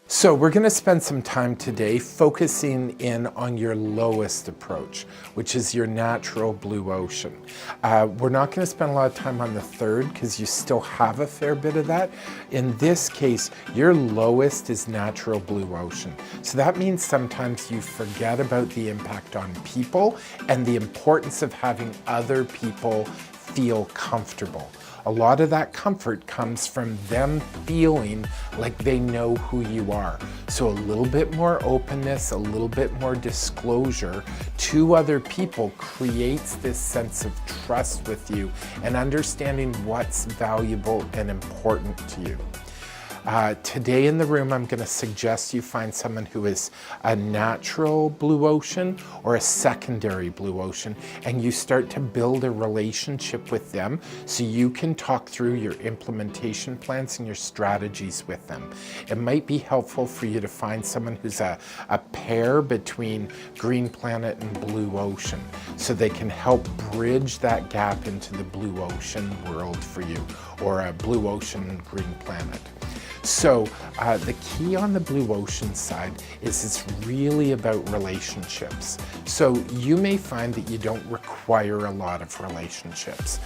So we're going to spend some time today focusing in on your lowest approach, which is your natural blue ocean. We're not going to spend a lot of time on the third because you still have a fair bit of that. In this case, your lowest is natural blue ocean. So that means sometimes you forget about the impact on people and the importance of having other people feel comfortable. A lot of that comfort comes from them feeling like they know who you are. So a little bit more openness, a little bit more disclosure to other people creates this sense of trust with you and understanding what's valuable and important to you. Today in the room, I'm going to suggest you find someone who is a natural blue ocean or a secondary blue ocean, and you start to build a relationship with them so you can talk through your implementation plans and your strategies with them. It might be helpful for you to find someone who's a pair between green planet and blue ocean so they can help bridge that gap into the blue ocean world for you, or a blue ocean green planet. So the key on the blue ocean side is it's really about relationships. So you may find that you don't require a lot of relationships.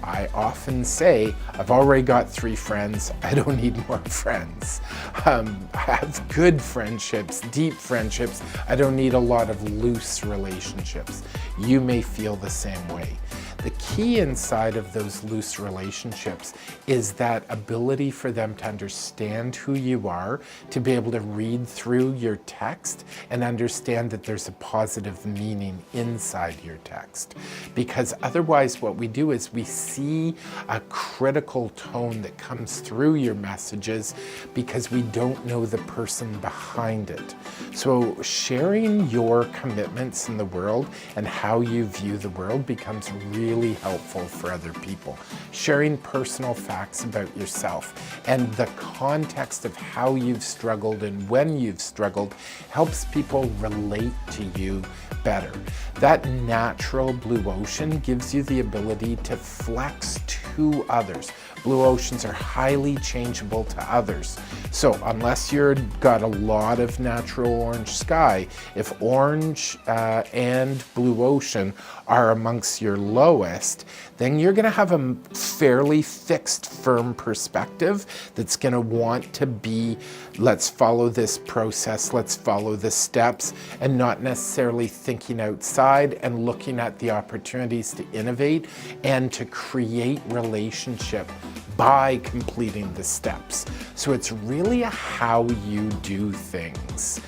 I often say, I've already got 3 friends, I don't need more friends. I have good friendships, deep friendships, I don't need a lot of loose relationships. You may feel the same way. The key inside of those loose relationships is that ability for them to understand who you are, to be able to read through your text and understand that there's a positive meaning inside your text. Because otherwise what we do is we see a critical tone that comes through your messages because we don't know the person behind it. So sharing your commitments in the world and how you view the world becomes really helpful for other people. Sharing personal facts about yourself and the context of how you've struggled and when you've struggled helps people relate to you better. That natural blue ocean gives you the ability to flex to others. Blue oceans are highly changeable to others. So unless you've got a lot of natural orange sky, if orange and blue ocean are amongst your lowest, then you're going to have a fairly fixed, firm perspective that's going to want to be, let's follow this process, let's follow the steps, and not necessarily thinking outside and looking at the opportunities to innovate and to create relationship by completing the steps. So it's really a how you do things.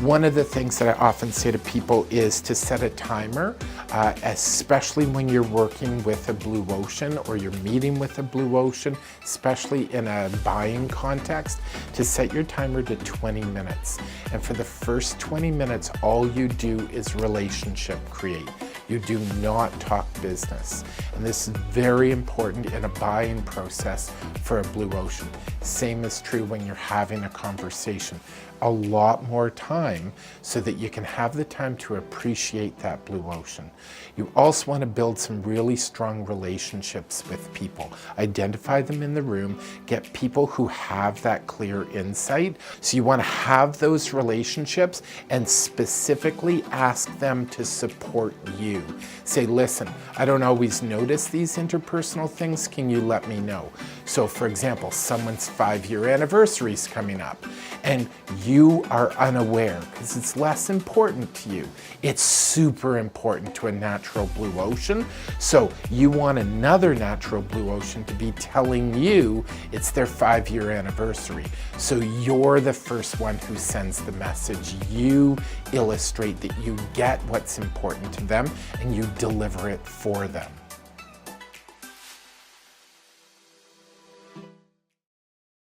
One of the things that I often say to people is to set a timer, especially when you're working with a blue ocean or you're meeting with a blue ocean, especially in a buying context, to set your timer to 20 minutes. And for the first 20 minutes, all you do is relationship create. You do not talk business. And this is very important in a buying process for a blue ocean. Same is true when you're having a conversation. A lot more time so that you can have the time to appreciate that blue ocean. You also want to build some really strong relationships with people. Identify them in the room, get people who have that clear insight. So you want to have those relationships and specifically ask them to support you. Say, listen, I don't always notice these interpersonal things, can you let me know? So for example, someone's 5-year anniversary is coming up and you are unaware because it's less important to you. It's super important to a natural blue ocean. So you want another natural blue ocean to be telling you it's their 5-year anniversary. So you're the first one who sends the message. You illustrate that you get what's important to them and you deliver it for them.